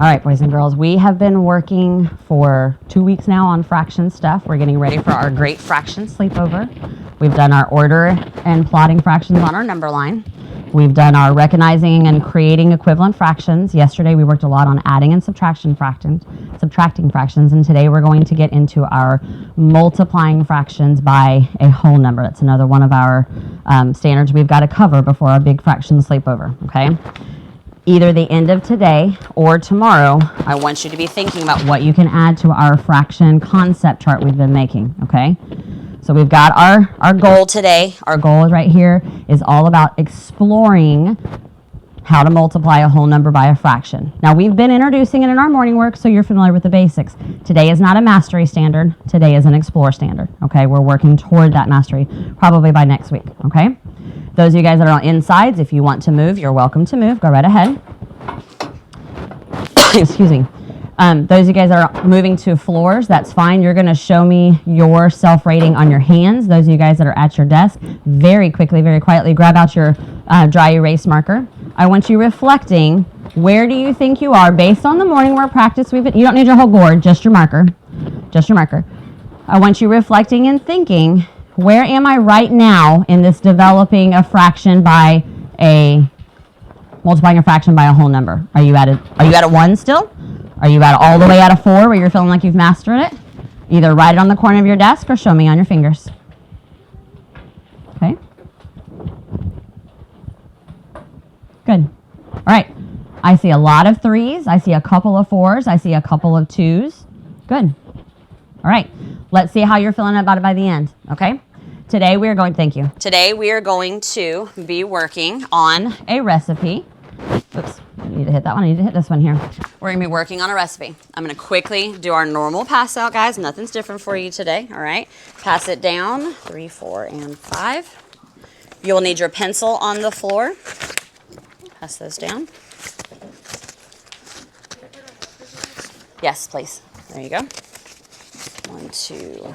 All right, boys and girls, we have been working for 2 weeks now on fraction stuff. We're getting ready for our great fraction sleepover. We've done our order and plotting fractions on our number line. We've done our recognizing and creating equivalent fractions. Yesterday we worked a lot on adding and subtracting fractions, and today we're going to get into our multiplying fractions by a whole number. That's another one of our standards we've got to cover before our big fraction sleepover, okay? Either the end of today or tomorrow, I want you to be thinking about what you can add to our fraction concept chart we've been making, okay? So we've got our goal today. Our goal is right here, is all about exploring how to multiply a whole number by a fraction. Now, we've been introducing it in our morning work, so you're familiar with the basics. Today is not a mastery standard. Today is an explore standard, okay? We're working toward that mastery probably by next week, okay? Those of you guys that are on insides, if you want to move, you're welcome to move. Go right ahead. Excuse me. Those of you guys that are moving to floors, that's fine. You're going to show me your self-rating on your hands. Those of you guys that are at your desk, very quickly, very quietly, grab out your dry erase marker. I want you reflecting, where do you think you are based on the morning work practice we've been, you don't need your whole board, just your marker. Just your marker. I want you reflecting and thinking, where am I right now in this developing a fraction by multiplying a fraction by a whole number? Are you at a 1 still? Are you at all the way at a 4 where you're feeling like you've mastered it? Either write it on the corner of your desk or show me on your fingers. Okay? Good. All right. I see a lot of 3s. I see a couple of 4s. I see a couple of 2s. Good. All right. Let's see how you're feeling about it by the end. Okay? Today we are going, thank you. Today we are going to be working on a recipe. Oops, I need to hit that one. I need to hit this one here. We're going to be working on a recipe. I'm going to quickly do our normal pass out, guys. Nothing's different for you today, all right? Pass it down, 3, 4, and 5. You'll need your pencil on the floor. Pass those down. Yes, please. There you go. 1, 2.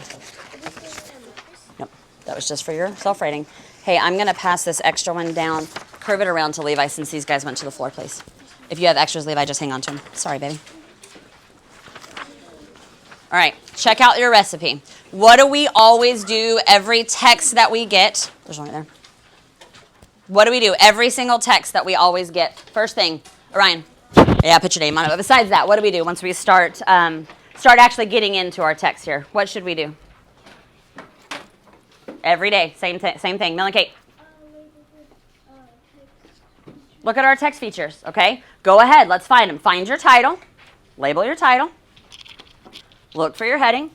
Nope, that was just for your self-rating. Hey, I'm going to pass this extra one down. Curve it around to Levi since these guys went to the floor, please. If you have extras, Levi, just hang on to them. Sorry, baby. All right, check out your recipe. What do we always do every text that we get? There's one right there. What do we do every single text that we always get? First thing, Orion. Yeah, put your name on it. But besides that, what do we do once we start actually getting into our text here? What should we do? Every day, same thing. Mill and Kate. Look at our text features, okay? Go ahead, let's find them. Find your title. Label your title. Look for your heading.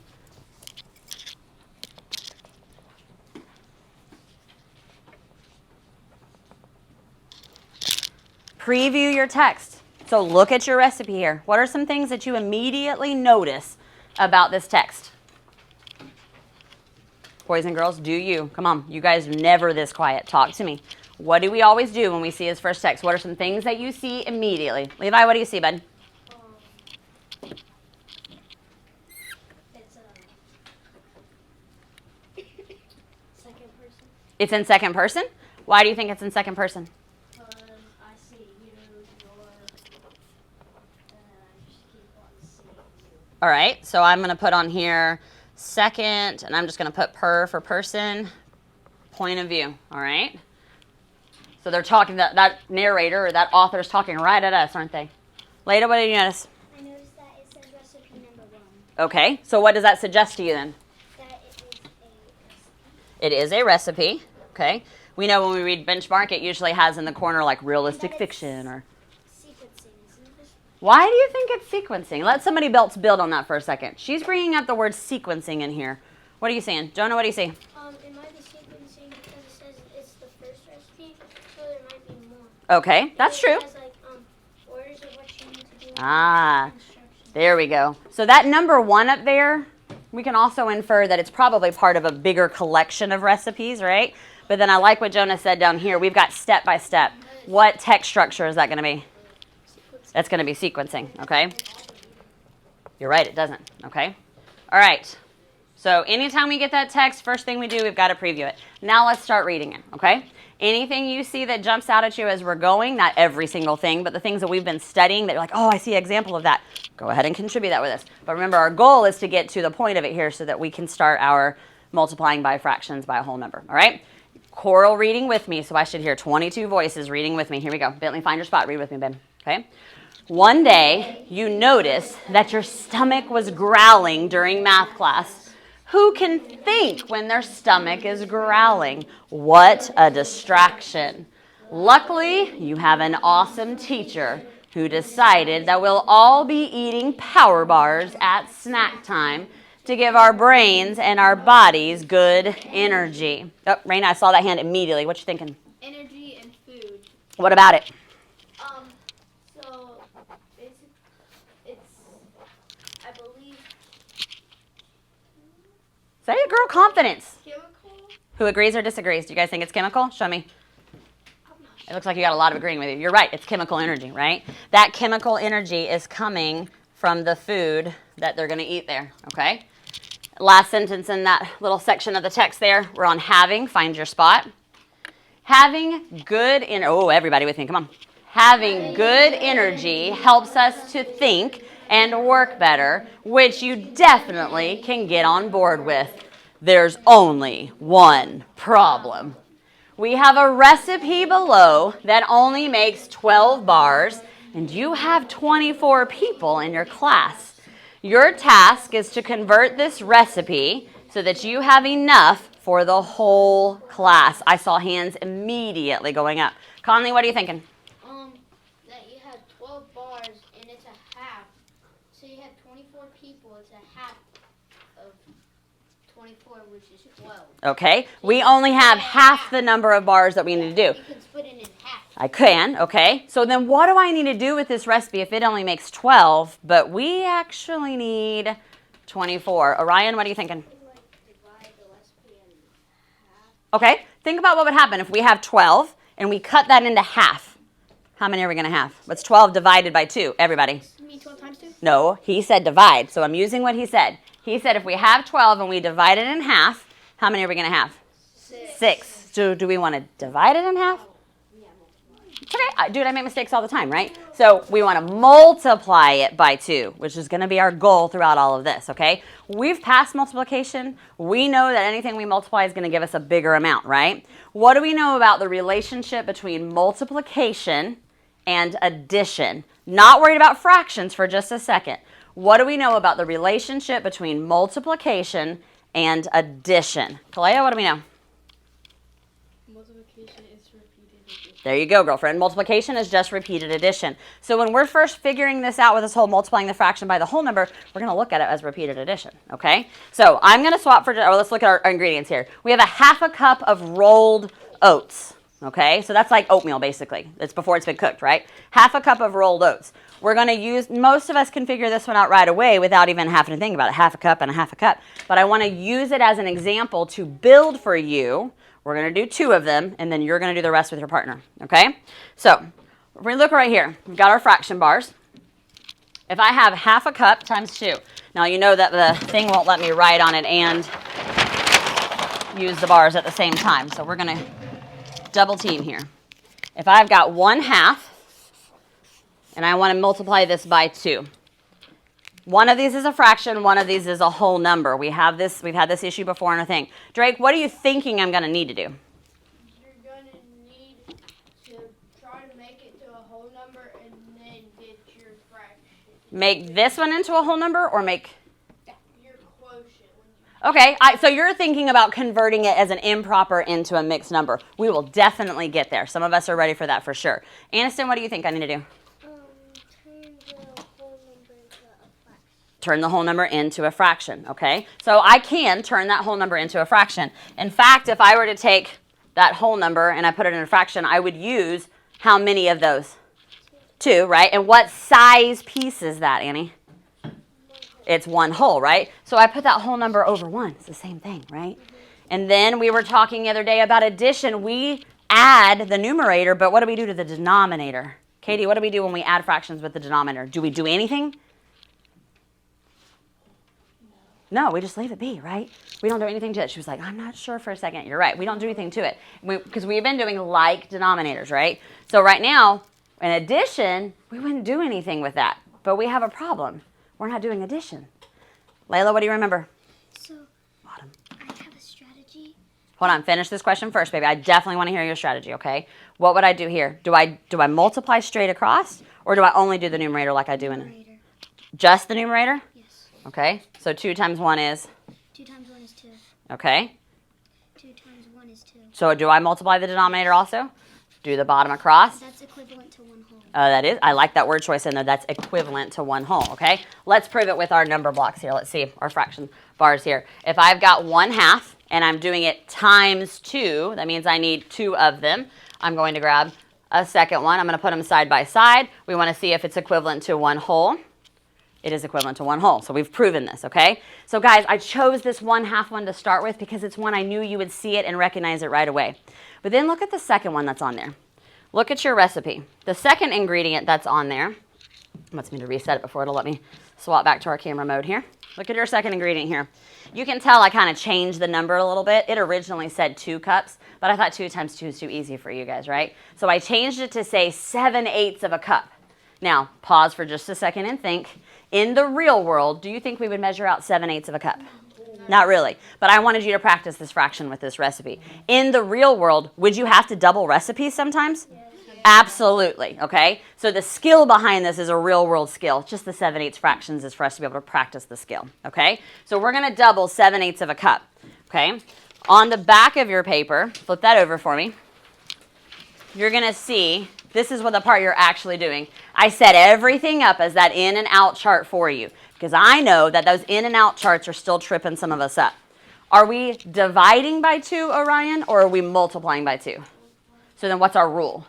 Preview your text. So look at your recipe here. What are some things that you immediately notice about this text? Boys and girls, do you? Come on, you guys are never this quiet. Talk to me. What do we always do when we see his first text? What are some things that you see immediately? Levi, what do you see, bud? It's second person. It's in second person? Why do you think it's in second person? I see you, your, I just keep on seeing you. All right, so I'm going to put on here second, and I'm just going to put per for person, point of view, all right? So they're talking, that narrator or that author is talking right at us, aren't they? Leda, what did you notice? I noticed that it says recipe number 1. Okay, so what does that suggest to you then? That it is a recipe. It is a recipe, okay? We know when we read benchmark, it usually has in the corner like realistic fiction or... Sequencing, isn't it? Why do you think it's sequencing? Let somebody else build on that for a second. She's bringing up the word sequencing in here. What are you saying? Jonah, what do you see? It might be sequencing because it says it's the first recipe, so there might be more. Okay, that's true. It has like orders of what you need to do. Ah, there we go. So that number 1 up there, we can also infer that it's probably part of a bigger collection of recipes, right? But then I like what Jonah said down here. We've got step by step. What text structure is that going to be? That's going to be sequencing, okay? You're right, it doesn't, okay? All right. So anytime we get that text, first thing we do, we've got to preview it. Now let's start reading it, okay? Anything you see that jumps out at you as we're going, not every single thing, but the things that we've been studying that you're like, oh, I see an example of that, go ahead and contribute that with us. But remember, our goal is to get to the point of it here so that we can start our multiplying by fractions by a whole number, all right? Choral reading with me, so I should hear 22 voices reading with me. Here we go. Bentley, find your spot. Read with me, Ben. Okay? One day, you noticed that your stomach was growling during math class. Who can think when their stomach is growling? What a distraction. Luckily, you have an awesome teacher who decided that we'll all be eating power bars at snack time to give our brains and our bodies good energy. Oh, Raina, I saw that hand immediately. What you thinking? Energy and food. What about it? So basically, it's, I believe, Say it, girl. Confidence. chemical. Who agrees or disagrees? Do you guys think it's chemical? Show me. It looks like you got a lot of agreeing with you. You're right. It's chemical energy, right? That chemical energy is coming from the food that they're going to eat there, okay? Last sentence in that little section of the text there, we're on having. Find your spot. Having good everybody with me, come on. Having good energy helps us to think and work better, which you definitely can get on board with. There's only one problem. We have a recipe below that only makes 12 bars, and you have 24 people in your class. Your task is to convert this recipe so that you have enough for the whole class. I saw hands immediately going up. Conley, what are you thinking? That you have 12 bars and it's a half. So you have 24 people, it's a half of 24, which is 12. Okay, we only have half the number of bars that we need to do. You can split it in half. I can, okay. So then what do I need to do with this recipe if it only makes 12, but we actually need 24? Orion, what are you thinking? Divide the recipe in half. Okay, think about what would happen if we have 12 and we cut that into half. How many are we going to have? What's 12 divided by 2? Everybody. You mean 12 times 2? No, he said divide, so I'm using what he said. He said if we have 12 and we divide it in half, how many are we going to have? 6. So do we want to divide it in half? Okay, dude, I make mistakes all the time, right? So we want to multiply it by 2, which is going to be our goal throughout all of this, okay? We've passed multiplication. We know that anything we multiply is going to give us a bigger amount, right? What do we know about the relationship between multiplication and addition? Not worried about fractions for just a second. What do we know about the relationship between multiplication and addition? Kalea, what do we know? Multiplication is repeated addition. There you go, girlfriend. Multiplication is just repeated addition. So when we're first figuring this out with this whole multiplying the fraction by the whole number, we're going to look at it as repeated addition, okay? So I'm going to swap for, let's look at our ingredients here. We have a half a cup of rolled oats, okay? So that's like oatmeal, basically. It's before it's been cooked, right? Half a cup of rolled oats. We're going to use, most of us can figure this one out right away without even having to think about it, half a cup and a half a cup. But I want to use it as an example to build for you. We're going to do 2 of them, and then you're going to do the rest with your partner, okay? So if we look right here, we've got our fraction bars. If I have half a cup times 2, now you know that the thing won't let me write on it and use the bars at the same time. So we're going to double team here. If I've got 1/2, and I want to multiply this by 2. One of these is a fraction, one of these is a whole number. We've had this issue before in a thing. Drake, what are you thinking I'm going to need to do? You're going to need to try to make it to a whole number and then get your fraction. Make this one into a whole number or make... Your quotient. Okay, so you're thinking about converting it as an improper into a mixed number. We will definitely get there. Some of us are ready for that for sure. Aniston, what do you think I need to do? Turn the whole number into a fraction, okay? So I can turn that whole number into a fraction. In fact, if I were to take that whole number and I put it in a fraction, I would use how many of those? 2, right? And what size piece is that, Annie? It's 1 whole, right? So I put that whole number over 1. It's the same thing, right? And then we were talking the other day about addition. We add the numerator, but what do we do to the denominator? Katie, what do we do when we add fractions with the denominator? Do we do anything? No, we just leave it be, right? We don't do anything to it. She was like, I'm not sure for a second. You're right. We don't do anything to it. Because we've been doing like denominators, right? So right now, in addition, we wouldn't do anything with that. But we have a problem. We're not doing addition. Layla, what do you remember? So, I have a strategy. Hold on. Finish this question first, baby. I definitely want to hear your strategy, okay? What would I do here? Do I multiply straight across? Or do I only do the numerator like I do in it? Just the numerator? Yes. Okay. So 2 times 1 is? 2 times 1 is 2. Okay. 2 times 1 is 2. So do I multiply the denominator also? Do the bottom across? That's equivalent to 1 whole. That is. I like that word choice in there. That's equivalent to 1 whole, okay? Let's prove it with our number blocks here. Let's see our fraction bars here. If I've got 1/2 and I'm doing it times 2, that means I need 2 of them. I'm going to grab a second one. I'm going to put them side by side. We want to see if it's equivalent to 1 whole. It is equivalent to 1 whole. So we've proven this, okay? So guys, I chose this 1/2 one to start with because it's one I knew you would see it and recognize it right away. But then look at the second one that's on there. Look at your recipe. The second ingredient that's on there, it wants me to reset it before it'll let me swap back to our camera mode here. Look at your second ingredient here. You can tell I kind of changed the number a little bit. It originally said 2 cups, but I thought 2 times 2 is too easy for you guys, right? So I changed it to say 7/8 of a cup. Now, pause for just a second and think. In the real world, do you think we would measure out 7/8 of a cup? Not really, but I wanted you to practice this fraction with this recipe. In the real world, would you have to double recipes sometimes? Yes. Absolutely, okay? So the skill behind this is a real world skill. Just the 7/8 fractions is for us to be able to practice the skill, okay? So we're going to double 7/8 of a cup, okay? On the back of your paper, flip that over for me. You're going to see, this is what the part you're actually doing. I set everything up as that in and out chart for you because I know that those in and out charts are still tripping some of us up. Are we dividing by 2, Orion, or are we multiplying by 2? So then what's our rule?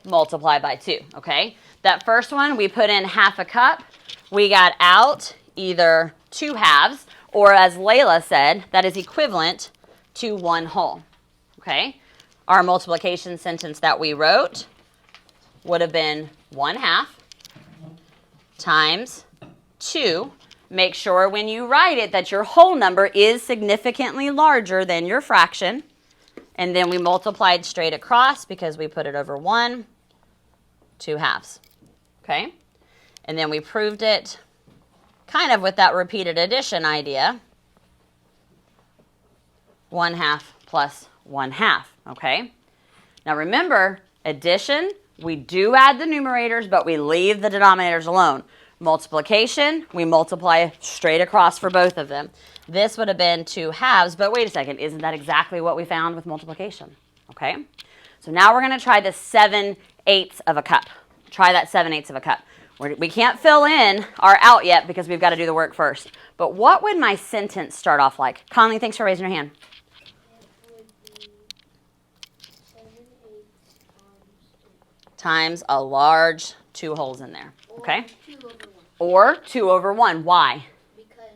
Multiply by 2, okay? That first one, we put in 1/2 a cup. We got out either 2 halves, or as Layla said, that is equivalent to 1 whole, okay? Our multiplication sentence that we wrote would have been 1/2 times 2. Make sure when you write it that your whole number is significantly larger than your fraction. And then we multiplied straight across because we put it over 1, 2 halves, okay? And then we proved it kind of with that repeated addition idea. 1/2 plus 1/2, okay? Now remember, addition, we do add the numerators, but we leave the denominators alone. Multiplication, we multiply straight across for both of them. This would have been 2 halves, but wait a second, isn't that exactly what we found with multiplication? Okay? So now we're going to try the 7/8 of a cup. Try that 7/8 of a cup. We can't fill in our out yet because we've got to do the work first. But what would my sentence start off like? Conley, thanks for raising your hand. Times a large 2 holes in there, okay? Or 2 over 1. Why? Because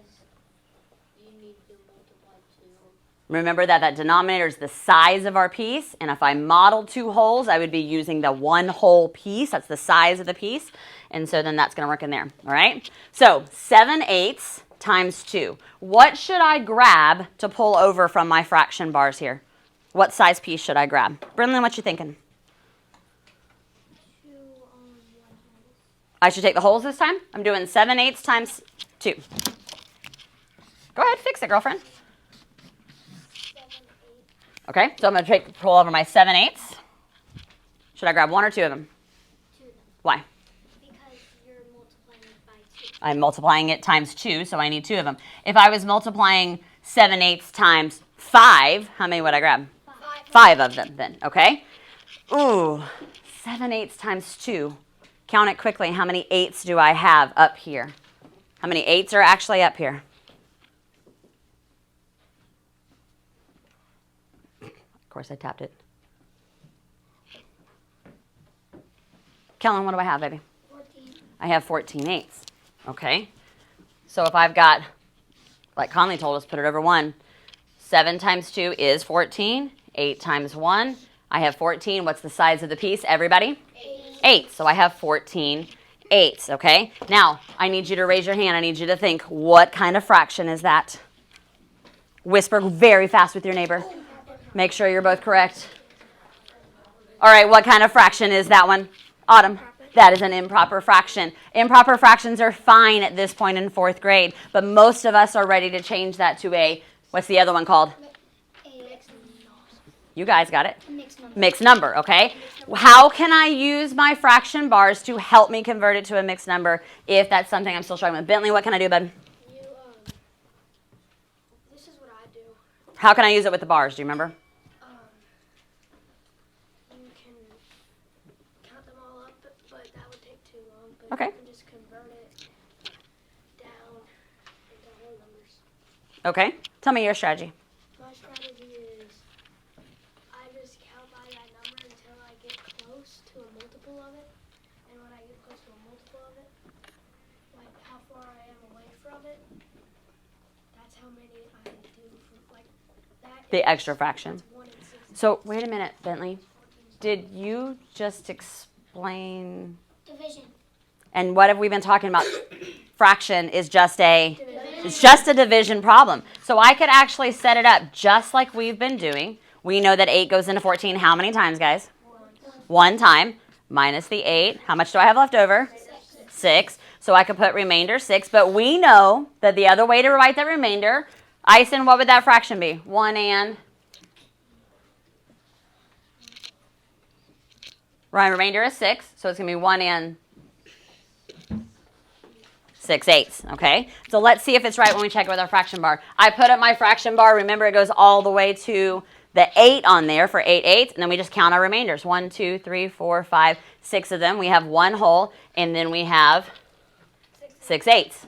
you need to multiply 2. Remember that denominator is the size of our piece, and if I modeled 2 holes, I would be using the 1 whole piece. That's the size of the piece, and so then that's going to work in there, all right? So 7/8 times 2. What should I grab to pull over from my fraction bars here? What size piece should I grab? Brinley, what you thinking? I should take the holes this time? I'm doing 7/8 times 2. Go ahead, fix it, girlfriend. 7/8. Okay, so I'm going to pull over my 7/8. Should I grab 1 or 2 of them? 2 of them. Why? Because you're multiplying it by 2. I'm multiplying it times 2, so I need 2 of them. If I was multiplying 7/8 times 5, how many would I grab? 5 of them then, okay? Ooh, 7/8 times 2. Count it quickly. How many 8s do I have up here? How many 8s are actually up here? Of course, I tapped it. Kellen, what do I have, baby? 14. I have 14 8s. Okay. So if I've got, like Conley told us, put it over 1. 7 times 2 is 14. 8 times 1. I have 14. What's the size of the piece, everybody? 8. 8. So I have 14 eighths, okay? Now, I need you to raise your hand. I need you to think, what kind of fraction is that? Whisper very fast with your neighbor. Make sure you're both correct. All right, what kind of fraction is that one? Autumn. That is an improper fraction. Improper fractions are fine at this point in 4th grade, but most of us are ready to change that to a, what's the other one called? You guys got it? Mixed number, okay? How can I use my fraction bars to help me convert it to a mixed number if that's something I'm still struggling with? Bentley, what can I do, bud? This is what I do. How can I use it with the bars? Do you remember? You can count them all up, but that would take too long. But Okay. you can just convert it down into whole numbers. Okay. Tell me your strategy. My strategy is I just count by that number until I get close to a multiple of it. And when I get close to a multiple of it, like how far I am away from it, that's how many I do. Like that. The extra fraction. 1 in 6. So, wait a minute, Bentley. Did you just explain? Division. And what have we been talking about? Fraction is just a, it's just a division problem. So I could actually set it up just like we've been doing. We know that 8 goes into 14 how many times, guys? 1 time. Minus the 8. How much do I have left over? 6. So I could put remainder 6. But we know that the other way to write that remainder, Ison, what would that fraction be? 1 and? Right, remainder is 6. So it's going to be 1 and 6/8, okay? So let's see if it's right when we check it with our fraction bar. I put up my fraction bar. Remember, it goes all the way to the 8 on there for 8/8, and then we just count our remainders. 1, 2, 3, 4, 5, 6 of them. We have 1 whole, and then we have 6/8.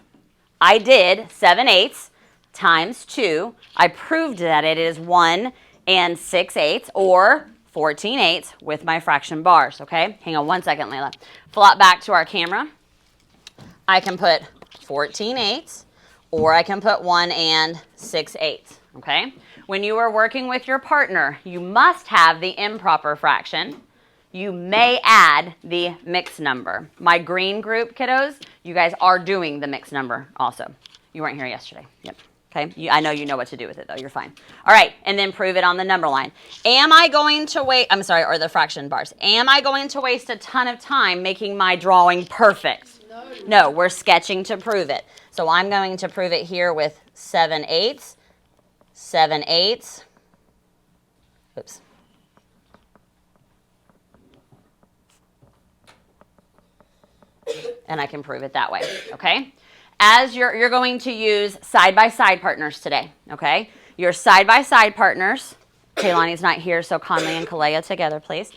I did 7/8 times 2. I proved that it is 1 and 6/8, or 14/8 with my fraction bars, okay? Hang on one second, Layla. Flop back to our camera. I can put 14/8, or I can put 1 and 6/8, okay? When you are working with your partner, you must have the improper fraction. You may add the mixed number. My green group, kiddos, you guys are doing the mixed number also. You weren't here yesterday. Yep. Okay, I know you know what to do with it, though. You're fine. All right, and then prove it on the number line. Am I going to wait, I'm sorry, or the fraction bars. Am I going to waste a ton of time making my drawing perfect? No, we're sketching to prove it. So I'm going to prove it here with 7/8, 7/8. Oops. And I can prove it that way, okay? As you're going to use side-by-side partners today, okay? Your side-by-side partners, Kaylani's not here, so Conley and Kalea together, please.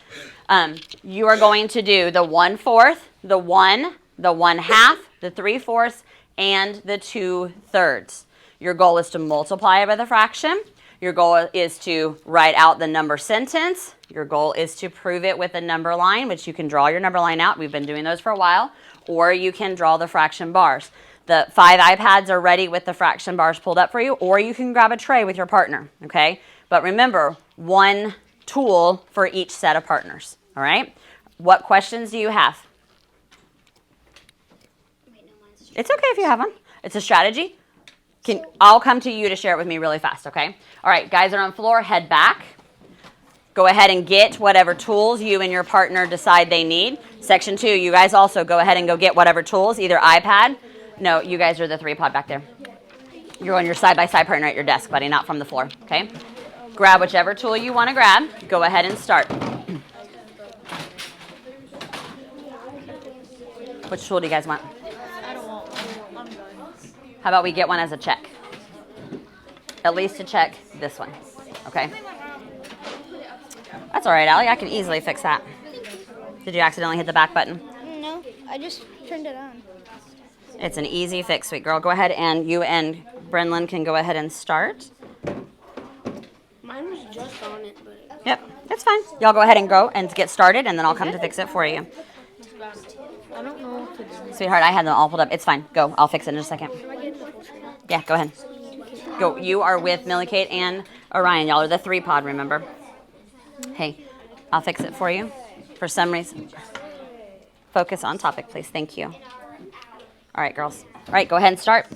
You are going to do the 1/4, the 1, the 1/2, the 3/4, and the 2/3. Your goal is to multiply it by the fraction. Your goal is to write out the number sentence. Your goal is to prove it with a number line, which you can draw your number line out. We've been doing those for a while. Or you can draw the fraction bars. The 5 iPads are ready with the fraction bars pulled up for you, or you can grab a tray with your partner, okay? But remember, 1 tool for each set of partners, all right? What questions do you have? It's okay if you have one. It's a strategy. I'll come to you to share it with me really fast, okay? All right, guys are on floor, head back. Go ahead and get whatever tools you and your partner decide they need. Section 2, you guys also go ahead and go get whatever tools, either iPad. No, you guys are the 3-pod back there. You're on your side-by-side partner at your desk, buddy, not from the floor, okay? Grab whichever tool you want to grab. Go ahead and start. Which tool do you guys want? How about we get one as a check? At least to check this one, okay? That's all right, Allie. I can easily fix that. Did you accidentally hit the back button? No, I just turned it on. It's an easy fix, sweet girl. Go ahead, and you and Brenlin can go ahead and start. Mine was just on it, but... Yep, that's fine. Y'all go ahead and go and get started, and then I'll come to fix it for you. I don't know what to do. Sweetheart, I had them all pulled up. It's fine. Go. I'll fix it in just a second. Yeah, go ahead. Go. You are with Millie Kate and Orion. Y'all are the 3-pod, remember? Hey, I'll fix it for you. For some reason. Focus on topic, please. Thank you. All right, girls. All right, go ahead and start.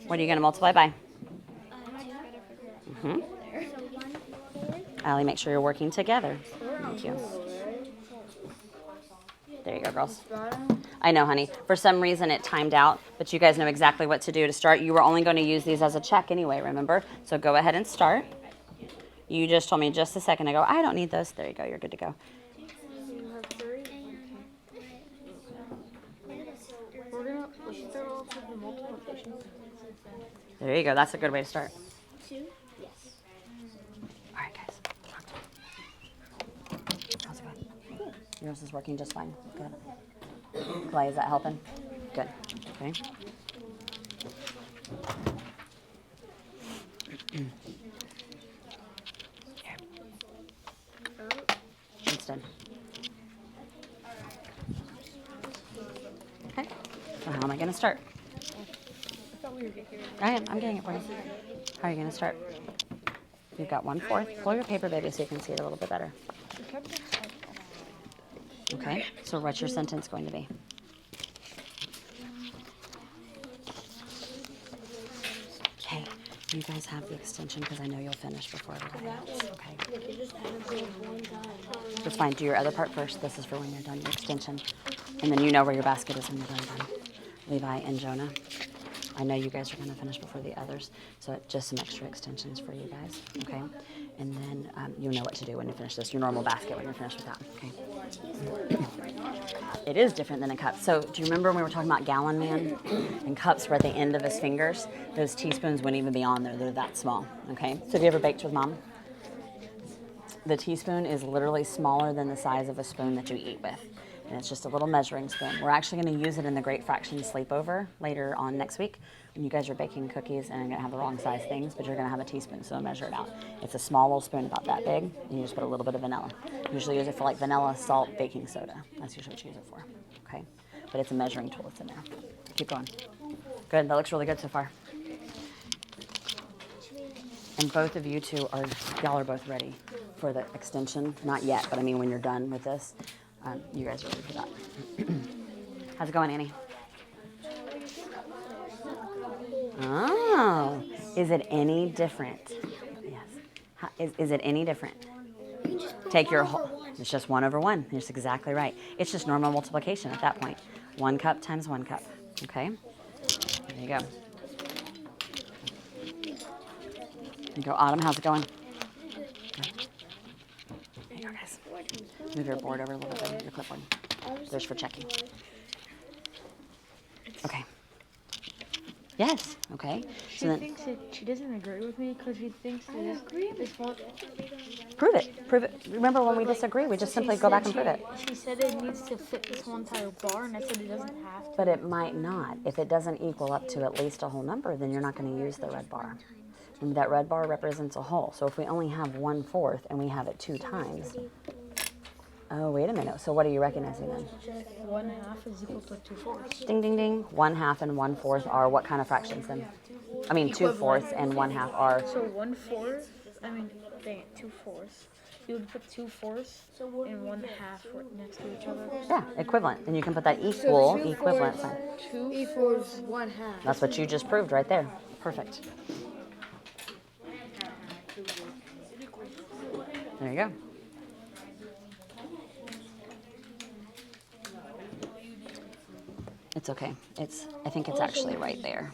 What are you going to multiply by? Allie, make sure you're working together. Thank you. There you go, girls. I know, honey. For some reason, it timed out, but you guys know exactly what to do to start. You were only going to use these as a check anyway, remember? So go ahead and start. You just told me just a second ago, I don't need those. There you go. You're good to go. There you go. That's a good way to start. All right, guys. How's it going? Yours is working just fine. Good. Clay, is that helping? Good. Okay. Instead. Okay. So how am I going to start? I am. I'm getting it for you. How are you going to start? You've got 1/4. Pull your paper, baby, so you can see it a little bit better. Okay. So what's your sentence going to be? Okay. You guys have the extension because I know you'll finish before everybody else. Okay. That's fine. Do your other part first. This is for when you're done, your extension. And then you know where your basket is when you're done. Levi and Jonah. I know you guys are going to finish before the others, so just some extra extensions for you guys, okay? And then you know what to do when you finish this, your normal basket when you're finished with that, okay? It is different than a cup. So do you remember when we were talking about Gallon Man? And cups were at the end of his fingers? Those teaspoons wouldn't even be on there. They're that small, okay? So have you ever baked with Mom? The teaspoon is literally smaller than the size of a spoon that you eat with. And it's just a little measuring spoon. We're actually going to use it in the Great Fraction Sleepover later on next week when you guys are baking cookies and are going to have the wrong size things, but you're going to have a teaspoon, so measure it out. It's a small little spoon about that big, and you just put a little bit of vanilla. Usually use it for like vanilla, salt, baking soda. That's usually what you use it for, okay? But it's a measuring tool. It's in there. Keep going. Good. That looks really good so far. And both of you two y'all are both ready for the extension. Not yet, but I mean when you're done with this, you guys are ready for that. How's it going, Annie? Oh, is it any different? Yes. Is it any different? Take your whole, it's just 1/1. That's exactly right. It's just normal multiplication at that point. 1 cup times 1 cup, okay? There you go. There you go, Autumn, how's it going? There you go, guys. Move your board over a little bit, your clipboard. There's for checking. Okay. Yes, okay. She thinks she doesn't agree with me because she thinks that this won't. Prove it. Prove it. Remember when we disagree, we just simply go back and prove it. She said it needs to fit this whole entire bar, and I said it doesn't have to. But it might not. If it doesn't equal up to at least a whole number, then you're not going to use the red bar. And that red bar represents a whole. So if we only have 1/4 and we have it 2 times. Oh, wait a minute. So what are you recognizing then? 1/2 is equal to 2/4. Ding, ding, ding. 1/2 and 1/4 are what kind of fractions then? I mean, 2/4 and 1/2 are. So 1/4, 2/4. You would put 2/4 and 1/2 next to each other. Yeah, equivalent. And you can put that equivalent sign. 2 equals 1/2. That's what you just proved right there. Perfect. There you go. It's okay. I think it's actually right there.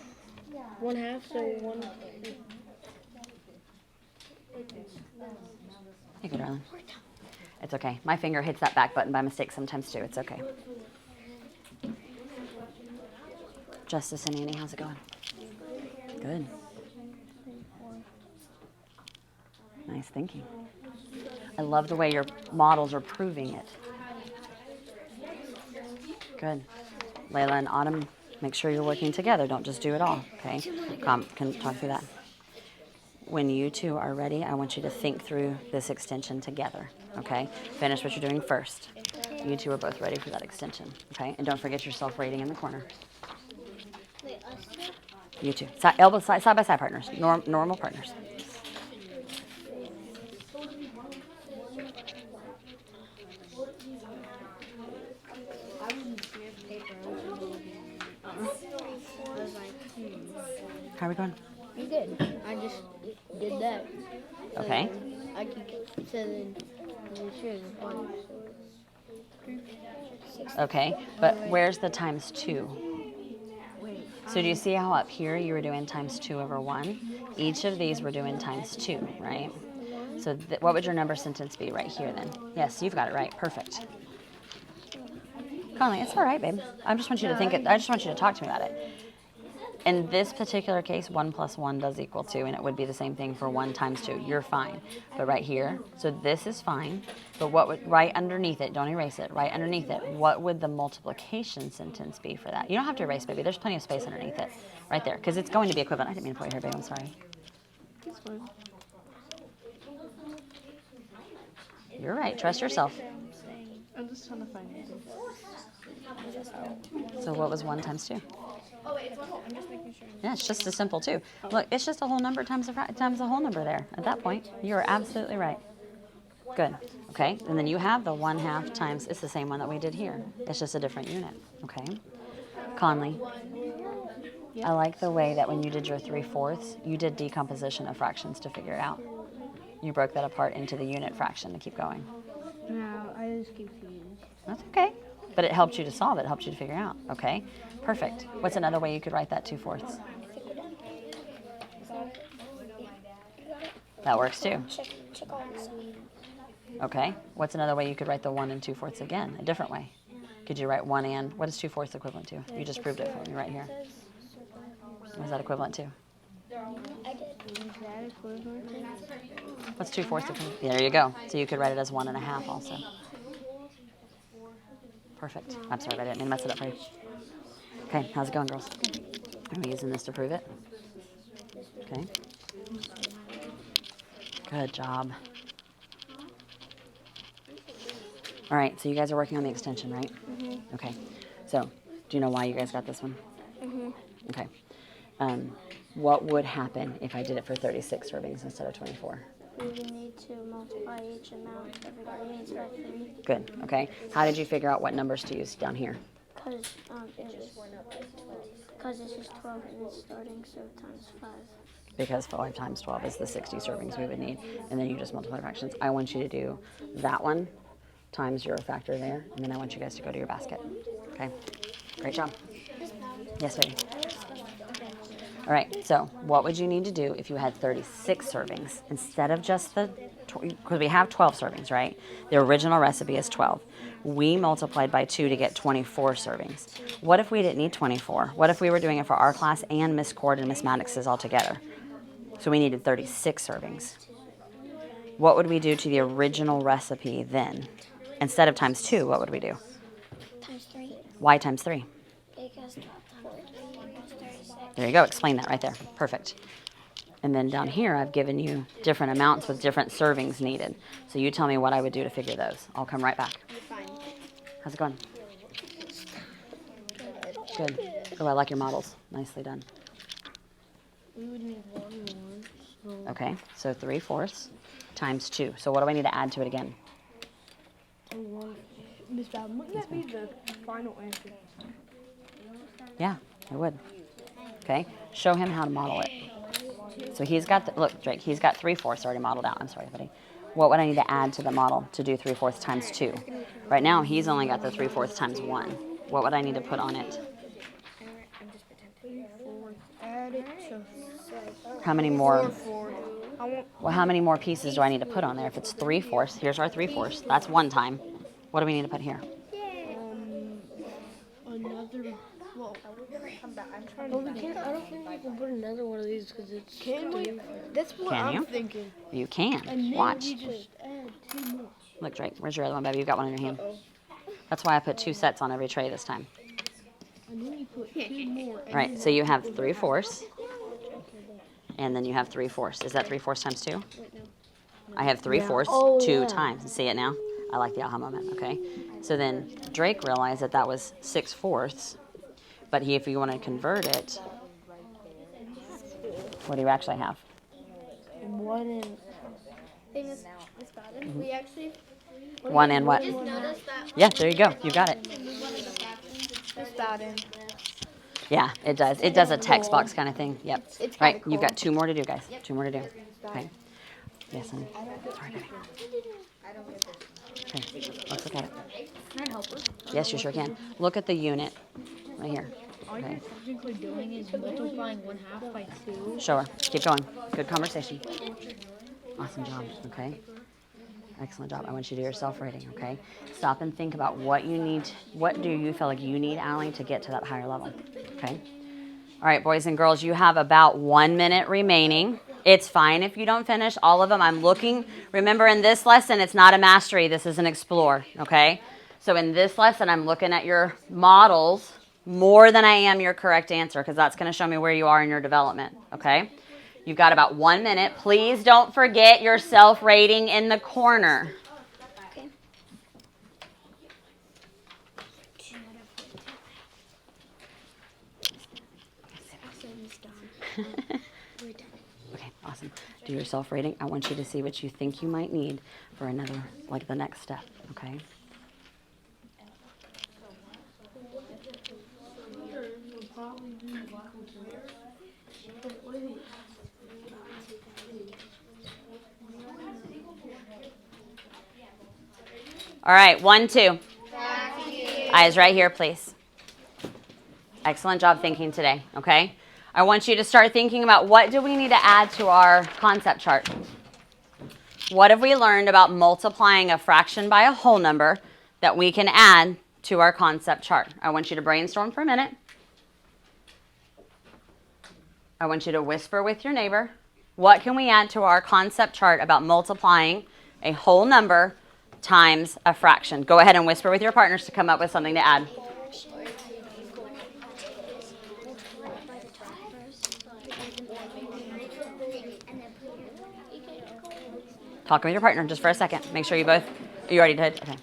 1/2, so 1. Hey, good, darling. It's okay. My finger hits that back button by mistake sometimes too. It's okay. Justice and Annie, how's it going? Good. Nice thinking. I love the way your models are proving it. Good. Layla and Autumn, make sure you're working together. Don't just do it all, okay? Can talk through that. When you two are ready, I want you to think through this extension together, okay? Finish what you're doing first. You two are both ready for that extension, okay? And don't forget your self-rating in the corner. You two. Elbow side by side partners. Normal partners. How are we going? You good. I just did that. Okay. I could so then sure one. Okay, but where's the times 2? Wait. So do you see how up here you were doing times 2 over 1? Each of these were doing times 2, right? So what would your number sentence be right here then? Yes, you've got it right. Perfect. Conley, it's all right, babe. I just want you to think it. I just want you to talk to me about it. In this particular case, 1 plus 1 does equal 2, and it would be the same thing for 1 times 2. You're fine. But right here, so this is fine, but what would, right underneath it, don't erase it, right underneath it, what would the multiplication sentence be for that? You don't have to erase, baby. There's plenty of space underneath it, right there, because it's going to be equivalent. I didn't mean to put your hair, babe. I'm sorry. You're right. Trust yourself. I'm just trying to find it. So what was 1 times 2? Oh wait, it's one. I'm just making sure. Yeah, it's just as simple too. Look, it's just a whole number times a whole number there. At that point, you are absolutely right. Good. Okay, and then you have the 1/2 times. It's the same one that we did here. It's just a different unit. Okay. Conley, I like the way that when you did your 3/4, you did decomposition of fractions to figure it out. You broke that apart into the unit fraction to keep going. No, I was confused. That's okay. But it helped you to solve it. It helped you to figure out. Okay. Perfect. What's another way you could write that 2/4? That works too. Check all this. Okay. What's another way you could write the 1 and 2/4 again? A different way. Could you write 1 and, what is 2/4 equivalent to? You just proved it for me right here. What is that equivalent to? What's 2/4 equivalent? There you go. So you could write it as 1 1/2 also. Perfect. I'm sorry, I didn't mean to mess it up for you. Okay, how's it going, girls? Are we using this to prove it? Okay. Good job. All right, so you guys are working on the extension, right? Mm-hmm. Okay. So, do you know why you guys got this one? Mm-hmm. Okay. What would happen if I did it for 36 servings instead of 24? We would need to multiply each amount everybody needs roughly. Good. Okay. How did you figure out what numbers to use down here? Because this is 12 and it's starting, so times 5. Because 5 times 12 is the 60 servings we would need. And then you just multiply fractions. I want you to do that one times your factor there, and then I want you guys to go to your basket. Okay? Great job. Yes, baby. All right, so what would you need to do if you had 36 servings instead of just the, because we have 12 servings, right? The original recipe is 12. We multiplied by 2 to get 24 servings. What if we didn't need 24? What if we were doing it for our class and Miss Cord and Miss Maddox's all together? So we needed 36 servings. What would we do to the original recipe then? Instead of times 2, what would we do? Times 3. Why times 3? Because 12 times 4 equals 36. There you go. Explain that right there. Perfect. And then down here, I've given you different amounts with different servings needed. So you tell me what I would do to figure those. I'll come right back. Fine. How's it going? Good. Oh, I like your models. Nicely done. We would need 1 more. So Okay, so 3/4 times 2. So what do I need to add to it again? Miss Bowden, wouldn't that be the final answer? Yeah, I would. Okay, show him how to model it. So he's got, look, Drake, he's got 3/4 already modeled out. I'm sorry, buddy. What would I need to add to the model to do 3/4 times 2? Right now, he's only got the 3/4 times 1. What would I need to put on it? Add it to How many more? 4. I want Well, how many more pieces do I need to put on there? If it's 3/4, here's our 3/4. That's 1 time. What do we need to put here? another. Well, I'm trying But we can't. I don't think we can put another one of these because it's. Can we? That's what Can I'm you? thinking. You can. And then Watch. we just add 2 more. Look, Drake, where's your other one, baby? You've got one in your hand. That's why I put 2 sets on every tray this time. And then you put 2 more. And Right, so you have 3/4, and then you have 3/4. Is that 3/4 times 2? I have 3/4 Oh, 2 yeah. times. See it now? I like the aha moment, okay? So then Drake realized that that was 6/4, but if you want to convert it, what do you actually have? 1 and. Hey, Miss Bowden, we actually 1 and what? noticed that Yeah, there you go. You got it. Miss Bowden. Yeah, it does. It does a text box kind of thing. Yep. It's Right, kinda you've cool. got 2 more to do, guys. 2 more to do. Okay. Yes, honey. Sorry, baby. Okay, let's look at it. Can I help her? Yes, you sure can. Look at the unit right here. All Okay. you're technically doing is multiplying 1/2 by 2. Show her. Keep going. Good conversation. Awesome job. Okay. Excellent job. I want you to do your self-rating, okay? Stop and think about what you need. What do you feel like you need, Allie, to get to that higher level? Okay. All right, boys and girls, you have about 1 minute remaining. It's fine if you don't finish all of them. I'm looking. Remember, in this lesson, it's not a mastery. This is an explore, okay? So in this lesson, I'm looking at your models more than I am your correct answer, because that's going to show me where you are in your development, okay? You've got about 1 minute. Please don't forget your self-rating in the corner. Okay, awesome. Do your self-rating. I want you to see what you think you might need for another, like the next step, okay? All right, 1, 2. Eyes right here, please. Excellent job thinking today, okay? I want you to start thinking about what do we need to add to our concept chart. What have we learned about multiplying a fraction by a whole number that we can add to our concept chart? I want you to brainstorm for a minute. I want you to whisper with your neighbor. What can we add to our concept chart about multiplying a whole number times a fraction? Go ahead and whisper with your partners to come up with something to add. Talk with your partner just for a second. Make sure you both, you already did? Okay.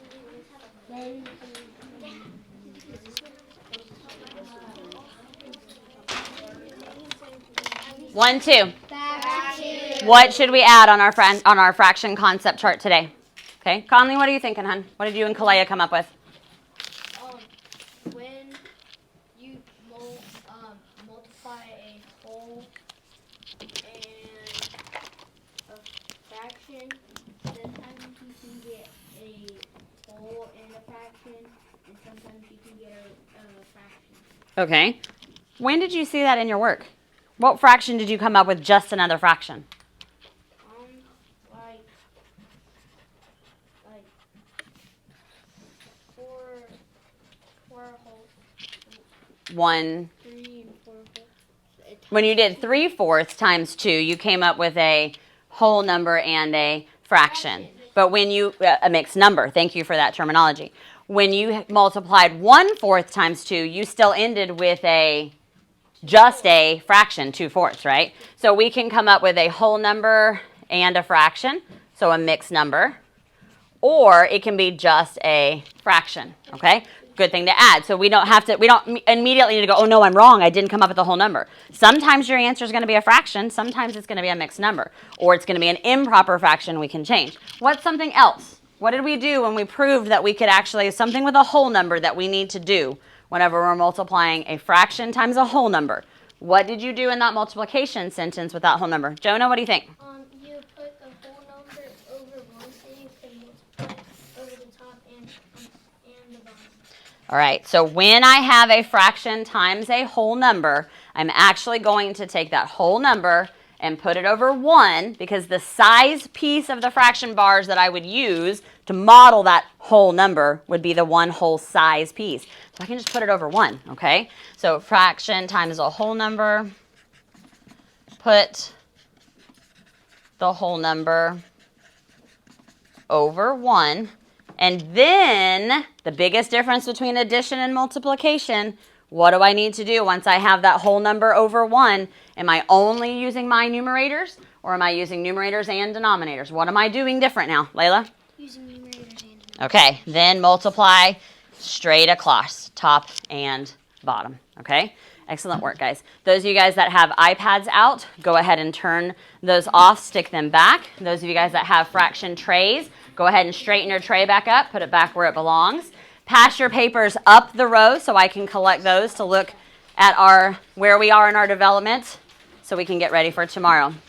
One, two. What should we add on our fraction concept chart today? Okay, Conley, what are you thinking, hon? What did you and Kalea come up with? When you multiply a whole and a fraction, sometimes you can get a whole and a fraction, and sometimes you can get a fraction. Okay. When did you see that in your work? What fraction did you come up with just another fraction? Like four whole. 1. 3 and 4 whole. When you did 3/4 times 2, you came up with a whole number and a fraction. But when you, a mixed number, thank you for that terminology. When you multiplied 1/4 times 2, you still ended with just a fraction, 2/4, right? So we can come up with a whole number and a fraction, so a mixed number. Or it can be just a fraction, okay? Good thing to add. So we don't immediately need to go, oh no, I'm wrong, I didn't come up with a whole number. Sometimes your answer is going to be a fraction, sometimes it's going to be a mixed number. Or it's going to be an improper fraction we can change. What's something else? What did we do when we proved that we could actually, something with a whole number that we need to do whenever we're multiplying a fraction times a whole number? What did you do in that multiplication sentence with that whole number? Jonah, what do you think? You put the whole number over one so you can multiply over the top and the bottom. All right, so when I have a fraction times a whole number, I'm actually going to take that whole number and put it over 1, because the size piece of the fraction bars that I would use to model that whole number would be the one whole size piece. So I can just put it over 1, okay? So fraction times a whole number, put the whole number over 1. And then the biggest difference between addition and multiplication, what do I need to do once I have that whole number over 1? Am I only using my numerators, or am I using numerators and denominators? What am I doing different now, Layla? Using numerators and denominators. Okay, then multiply straight across, top and bottom, okay? Excellent work, guys. Those of you guys that have iPads out, go ahead and turn those off, stick them back. Those of you guys that have fraction trays, go ahead and straighten your tray back up, put it back where it belongs. Pass your papers up the row so I can collect those to look at where we are in our development so we can get ready for tomorrow.